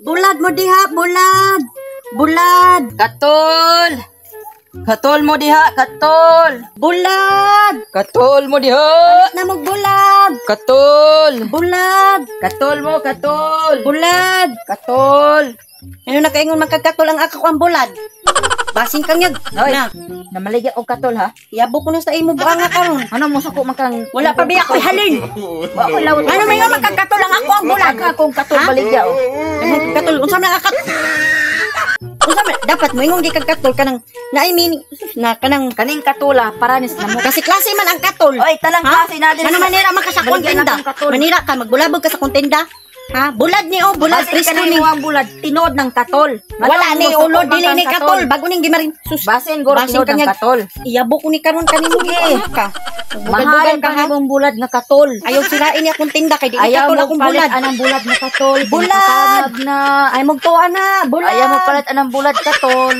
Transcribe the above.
Bulad mo diha, bulad. Bulad. Katol. Katol mo diha, katol. Bulad. Katol mo diha. Na mo bulad. Katol. Bulad. Katol mo, katol. Bulad. Katol. Ano na kaingon magkakatol ang ako ang bulad? Basing kang yag. Hoy, Na, namaligya og katol ha. yabo ko na sa imo buanga karon. Ano mo suko makang Wala pa biya ko halin. Wa ko lawot. Ano may nga magkakatol ang ako ang bulad? Akong katol Ha? baligya oh. Ano katol unsa man akat? Unsa man dapat mo ingong di kag katol kanang naay meaning na kanang Kaning katula para nis namo. kasi klase man ang katol. Oy, talang Ha? klase natin. Ano manira man ka sa Baligyan kontenda? akong katol. Manira ka magbulabog ka sa kontenda? Ha? Bulad ni bulad Basin presko kaning ni. ang bulad tinod ng katol. Wala ni Ano mo ulo suko dili makang ni katol. Bago ning gimarin. Sus. Basin guro Basin tinod ng kanyag- katol. Iyabo ko ni karon kanimo Sige. ka. Mahalin ka ha. mong bulad nga katol. Ayaw sirain ni akong tinda kay di Ayaw katol mo akong palit bulad. anang bulad na katol. Bulad! Pinakatamad na. Ay magtuwa na. Bulad. Ayaw mo palit anang bulad katol.